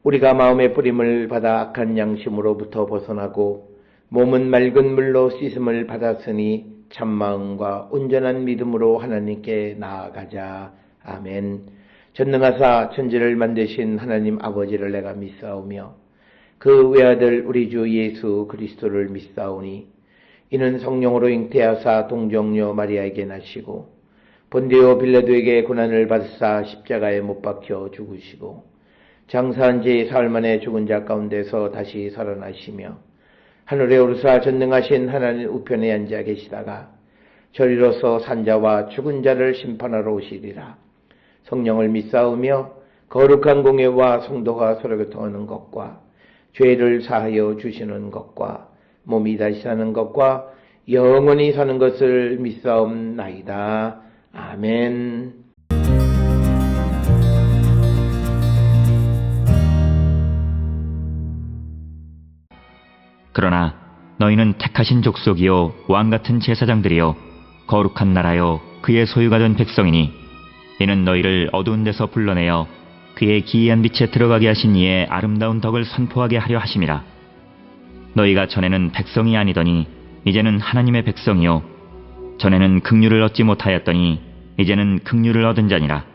우리가 마음의 뿌림을 받아 악한 양심으로부터 벗어나고 몸은 맑은 물로 씻음을 받았으니 참마음과 온전한 믿음으로 하나님께 나아가자. 아멘. 전능하사 천지를 만드신 하나님 아버지를 내가 믿사오며 그 외아들 우리 주 예수 그리스도를 믿사오니 이는 성령으로 잉태하사 동정녀 마리아에게 나시고 본디오 빌라도에게 고난을 받으사 십자가에 못 박혀 죽으시고 장사한 지 사흘 만에 죽은 자 가운데서 다시 살아나시며 하늘에 오르사 전능하신 하나님 우편에 앉아 계시다가 저리로서 산자와 죽은 자를 심판하러 오시리라. 성령을 믿사오며 거룩한 공예와 성도가 서로 교통하는 것과 죄를 사하여 주시는 것과 몸이 다시 사는 것과 영원히 사는 것을 믿사옵나이다. 아멘. 그러나 너희는 택하신 족속이요 왕같은 제사장들이요 거룩한 나라요 그의 소유가 된 백성이니 이는 너희를 어두운 데서 불러내어 그의 기이한 빛에 들어가게 하신 이의 아름다운 덕을 선포하게 하려 하심이라. 너희가 전에는 백성이 아니더니 이제는 하나님의 백성이요 전에는 긍휼을 얻지 못하였더니 이제는 긍휼을 얻은 자니라.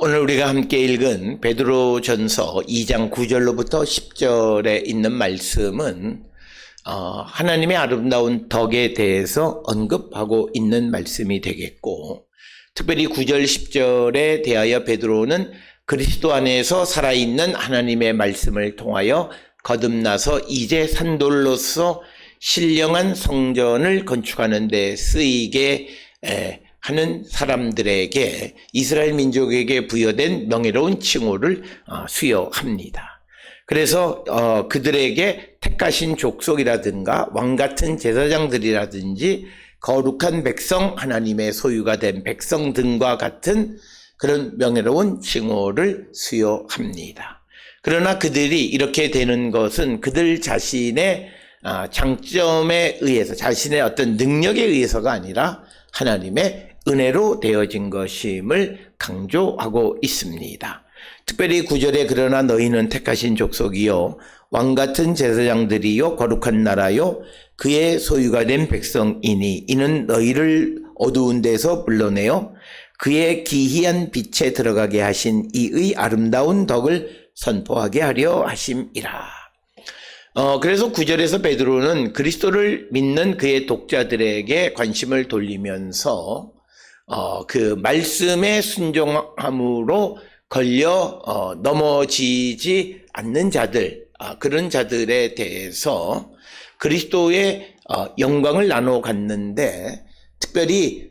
오늘 우리가 함께 읽은 베드로전서 2장 9절로부터 10절에 있는 말씀은 하나님의 아름다운 덕에 대해서 언급하고 있는 말씀이 되겠고, 특별히 9절 10절에 대하여 베드로는 그리스도 안에서 살아있는 하나님의 말씀을 통하여 거듭나서 이제 산돌로서 신령한 성전을 건축하는 데 쓰이게 하는 사람들에게, 이스라엘 민족에게 부여된 명예로운 칭호를 수여합니다. 그래서 그들에게 택하신 족속이라든가 왕같은 제사장들이라든지 거룩한 백성, 하나님의 소유가 된 백성 등과 같은 그런 명예로운 칭호를 수여합니다. 그러나 그들이 이렇게 되는 것은 그들 자신의 장점에 의해서, 자신의 어떤 능력에 의해서가 아니라 하나님의 은혜로 되어진 것임을 강조하고 있습니다. 특별히 9절에 그러나 너희는 택하신 족속이요 왕같은 제사장들이요 거룩한 나라요 그의 소유가 된 백성이니 이는 너희를 어두운 데서 불러내어 그의 기이한 빛에 들어가게 하신 이의 아름다운 덕을 선포하게 하려 하심이라. 그래서 9절에서 베드로는 그리스도를 믿는 그의 독자들에게 관심을 돌리면서 그 말씀의 순종함으로 걸려 넘어지지 않는 자들, 그런 자들에 대해서 그리스도의 영광을 나눠 갔는데, 특별히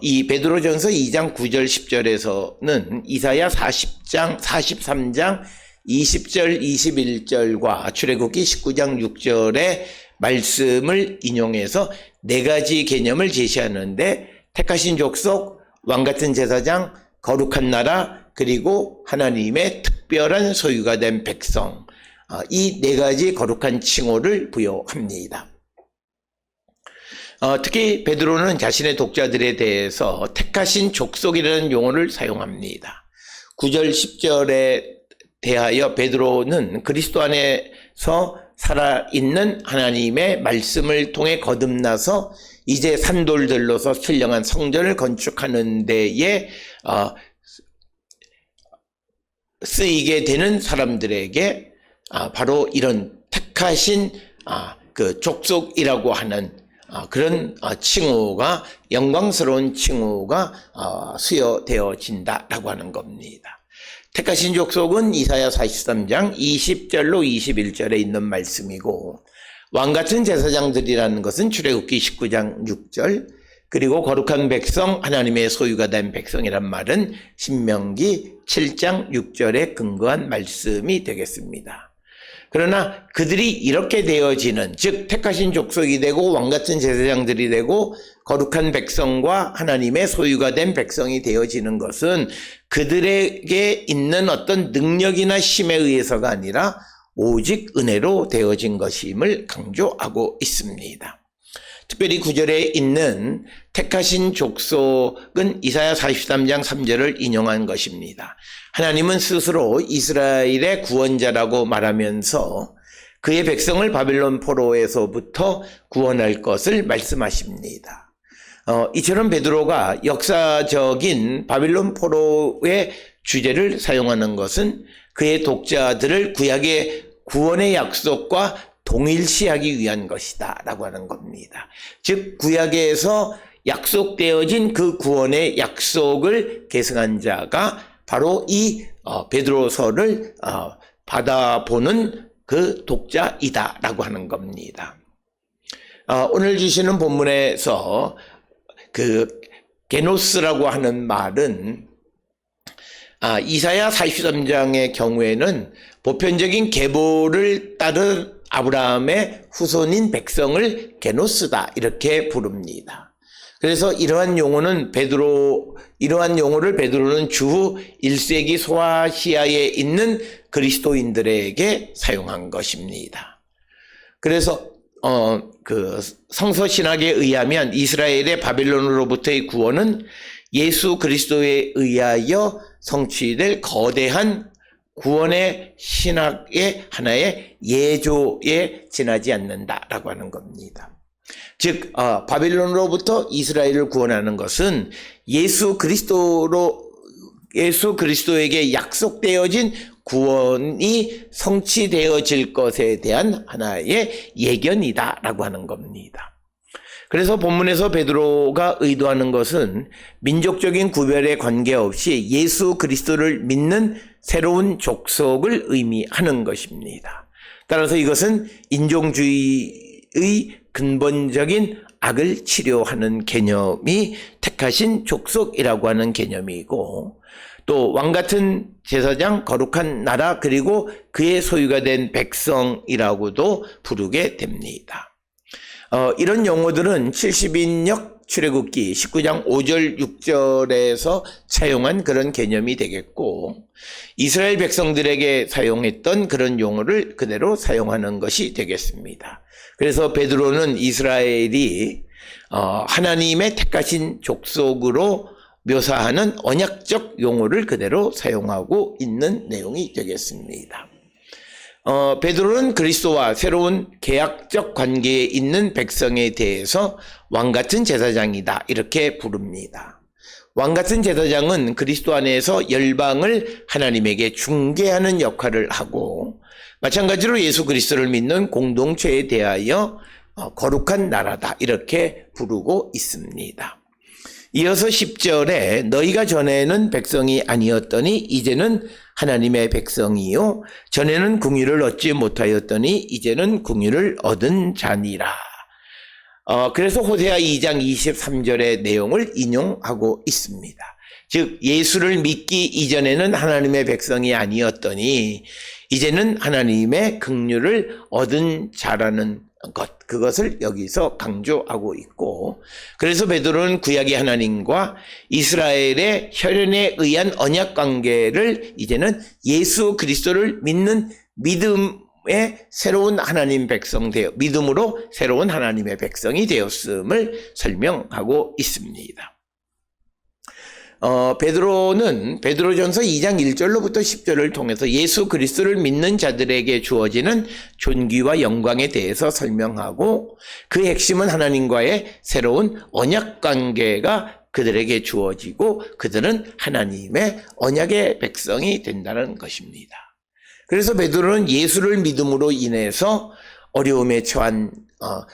이 베드로전서 2장 9절 10절에서는 이사야 43장 20절 21절과 출애굽기 19장 6절의 말씀을 인용해서 네 가지 개념을 제시하는데, 택하신 족속, 왕같은 제사장, 거룩한 나라, 그리고 하나님의 특별한 소유가 된 백성, 이 네 가지 거룩한 칭호를 부여합니다. 특히 베드로는 자신의 독자들에 대해서 택하신 족속이라는 용어를 사용합니다. 9절 10절에 대하여 베드로는 그리스도 안에서 살아있는 하나님의 말씀을 통해 거듭나서 이제 산돌들로서 신령한 성전을 건축하는 데에 쓰이게 되는 사람들에게 바로 이런 택하신 그 족속이라고 하는 그런 칭호가, 영광스러운 칭호가 수여되어진다라고 하는 겁니다. 택하신 족속은 이사야 43장 20절로 21절에 있는 말씀이고, 왕같은 제사장들이라는 것은 출애굽기 19장 6절, 그리고 거룩한 백성, 하나님의 소유가 된 백성이란 말은 신명기 7장 6절에 근거한 말씀이 되겠습니다. 그러나 그들이 이렇게 되어지는, 즉 택하신 족속이 되고 왕같은 제사장들이 되고 거룩한 백성과 하나님의 소유가 된 백성이 되어지는 것은 그들에게 있는 어떤 능력이나 힘에 의해서가 아니라 오직 은혜로 되어진 것임을 강조하고 있습니다. 특별히 9절에 있는 택하신 족속은 이사야 43장 3절을 인용한 것입니다. 하나님은 스스로 이스라엘의 구원자라고 말하면서 그의 백성을 바벨론 포로에서부터 구원할 것을 말씀하십니다. 이처럼 베드로가 역사적인 바벨론 포로의 주제를 사용하는 것은 그의 독자들을 구약의 구원의 약속과 동일시하기 위한 것이다 라고 하는 겁니다. 즉 구약에서 약속되어진 그 구원의 약속을 계승한 자가 바로 이 베드로서를 받아보는 그 독자이다 라고 하는 겁니다. 오늘 주시는 본문에서 그 게노스라고 하는 말은 이사야 43장의 경우에는 보편적인 계보를 따른 아브라함의 후손인 백성을 게노스다 이렇게 부릅니다. 그래서 이러한 용어를 베드로는 주후 1세기 소아시아에 있는 그리스도인들에게 사용한 것입니다. 그래서 그 성서 신학에 의하면 이스라엘의 바벨론으로부터의 구원은 예수 그리스도에 의하여 성취될 거대한 구원의 신학의 하나의 예조에 지나지 않는다라고 하는 겁니다. 즉 바벨론으로부터 이스라엘을 구원하는 것은 예수 그리스도에게 약속되어진 구원이 성취되어질 것에 대한 하나의 예견이다라고 하는 겁니다. 그래서 본문에서 베드로가 의도하는 것은 민족적인 구별에 관계없이 예수 그리스도를 믿는 새로운 족속을 의미하는 것입니다. 따라서 이것은 인종주의의 근본적인 악을 치료하는 개념이 택하신 족속이라고 하는 개념이고, 또 왕같은 제사장, 거룩한 나라, 그리고 그의 소유가 된 백성이라고도 부르게 됩니다. 이런 용어들은 70인역 출애굽기 19장 5절 6절에서 사용한 그런 개념이 되겠고, 이스라엘 백성들에게 사용했던 그런 용어를 그대로 사용하는 것이 되겠습니다. 그래서 베드로는 이스라엘이 하나님의 택하신 족속으로 묘사하는 언약적 용어를 그대로 사용하고 있는 내용이 되겠습니다. 베드로는 그리스도와 새로운 계약적 관계에 있는 백성에 대해서 왕같은 제사장이다 이렇게 부릅니다. 왕같은 제사장은 그리스도 안에서 열방을 하나님에게 중개하는 역할을 하고, 마찬가지로 예수 그리스도를 믿는 공동체에 대하여 거룩한 나라다 이렇게 부르고 있습니다. 이어서 10절에 너희가 전에는 백성이 아니었더니 이제는 하나님의 백성이요 전에는 긍휼을 얻지 못하였더니 이제는 긍휼을 얻은 자니라. 그래서 호세아 2장 23절의 내용을 인용하고 있습니다. 즉 예수를 믿기 이전에는 하나님의 백성이 아니었더니 이제는 하나님의 긍휼을 얻은 자라는 것, 그것을 여기서 강조하고 있고, 그래서 베드로는 구약의 하나님과 이스라엘의 혈연에 의한 언약 관계를 이제는 예수 그리스도를 믿는 믿음의 새로운 하나님 백성 믿음으로 새로운 하나님의 백성이 되었음을 설명하고 있습니다. 베드로는 베드로전서 2장 1절로부터 10절을 통해서 예수 그리스도를 믿는 자들에게 주어지는 존귀와 영광에 대해서 설명하고, 그 핵심은 하나님과의 새로운 언약 관계가 그들에게 주어지고 그들은 하나님의 언약의 백성이 된다는 것입니다. 그래서 베드로는 예수를 믿음으로 인해서 어려움에 처한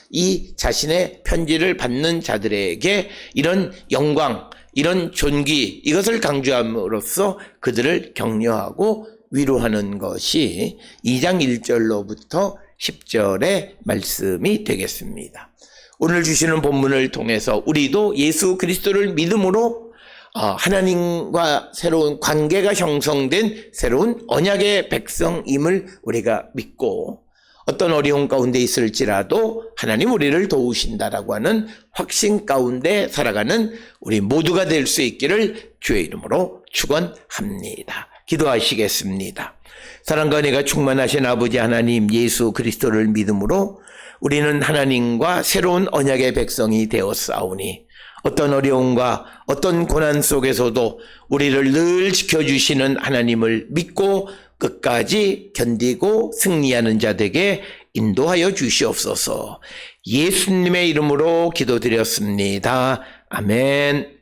이 자신의 편지를 받는 자들에게 이런 영광, 이런 존귀, 이것을 강조함으로써 그들을 격려하고 위로하는 것이 2장 1절로부터 10절의 말씀이 되겠습니다. 오늘 주시는 본문을 통해서 우리도 예수 그리스도를 믿음으로 하나님과 새로운 관계가 형성된 새로운 언약의 백성임을 우리가 믿고, 어떤 어려움 가운데 있을지라도 하나님 우리를 도우신다라고 하는 확신 가운데 살아가는 우리 모두가 될 수 있기를 주의 이름으로 축원합니다. 기도하시겠습니다. 사랑과 은혜가 충만하신 아버지 하나님, 예수 그리스도를 믿음으로 우리는 하나님과 새로운 언약의 백성이 되었사오니 어떤 어려움과 어떤 고난 속에서도 우리를 늘 지켜주시는 하나님을 믿고 끝까지 견디고 승리하는 자 되게 인도하여 주시옵소서. 예수님의 이름으로 기도드렸습니다. 아멘.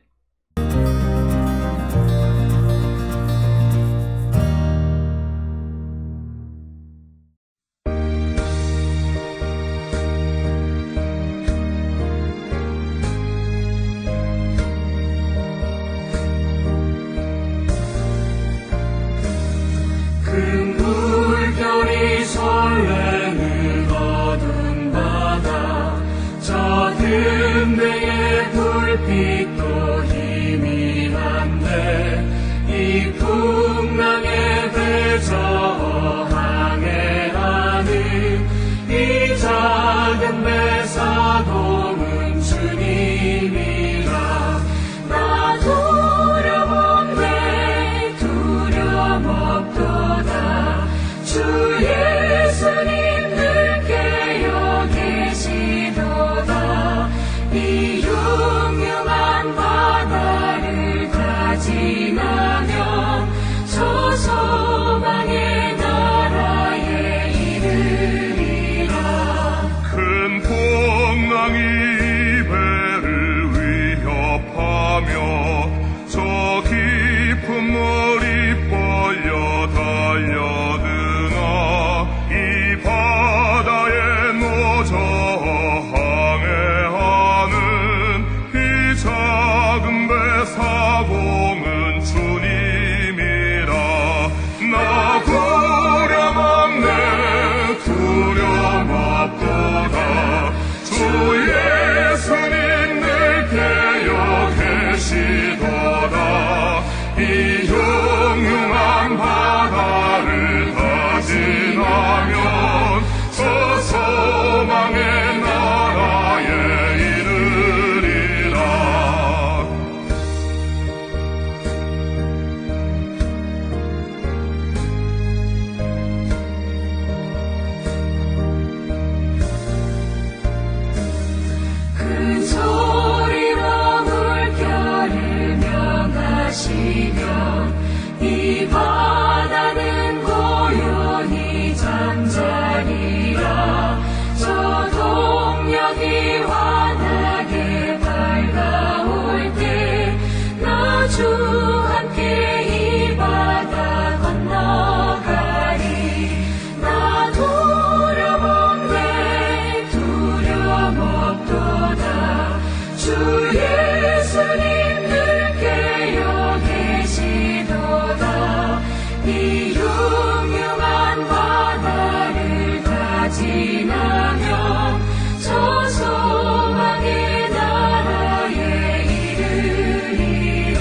큰 물결이 설레는 어두운 바다 저 등대의 불빛도 희미한데 이 풍랑에 대저 항해하는 이 작은 배 사동은 주님이라 나 두려움에 두려움 없도다 주 예수님 늘 깨어 계시도다 이 흉흉한 바다를 다 지나면 저 소망의 나라에 이르리라 큰 풍랑이 배를 위협하며 저 깊은 물이 벌려 달려드나 이 바다에 노저 항해하는 이 작은 배 사공은 주님이라 나 두려움없네 두려움 없도다 주 예수님 늘 깨어 계시도다 이 흉흉한 바다를 다 지나면 저 소망의 나라에 이르리라 큰 소리로 물결을 명하시며 이 바다는 고요히 잠자리라 저 동력이 환하게 밝아올 때 나 주 함께 이 바다 건너가리 나 두려움에 두려움 없도다 주 예수님 늘 깨어 계시도다 이 흉흉한 바다를 다 지나면 저 소망의 나라에 이르리라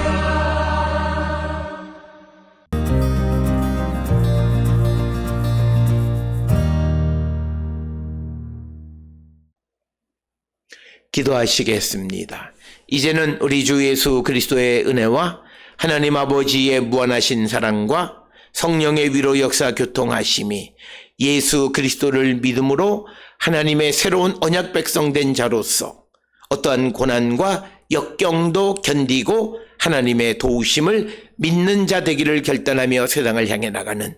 기도하시겠습니다. 이제는 우리 주 예수 그리스도의 은혜와 하나님 아버지의 무한하신 사랑과 성령의 위로 역사 교통하심이 예수 그리스도를 믿음으로 하나님의 새로운 언약 백성 된 자로서 어떠한 고난과 역경도 견디고 하나님의 도우심을 믿는 자 되기를 결단하며 세상을 향해 나가는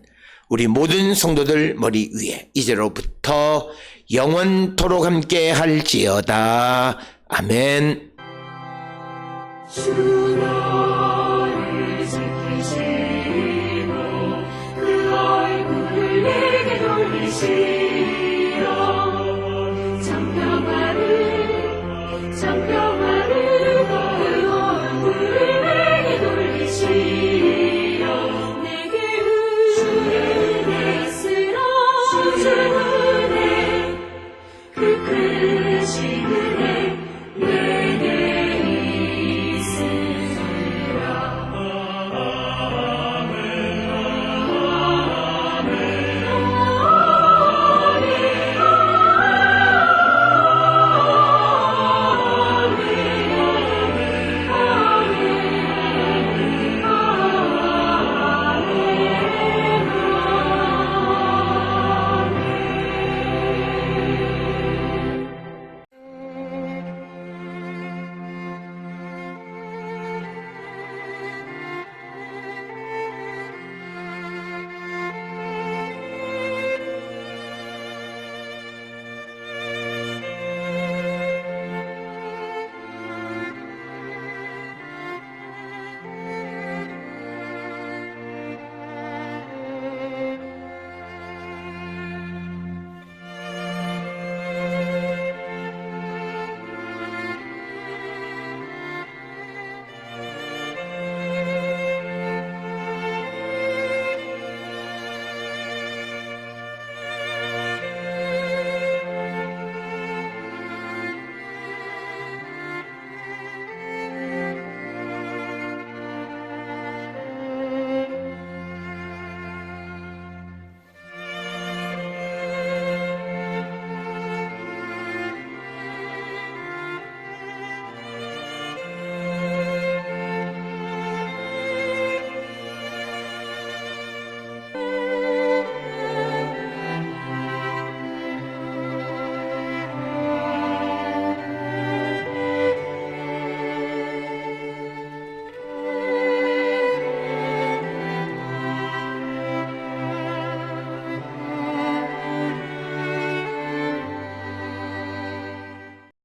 우리 모든 성도들 머리 위에 이제로부터 영원토록 함께 할지어다. 아멘. 주 너를 지키시고 그 얼굴을 내게 돌리시고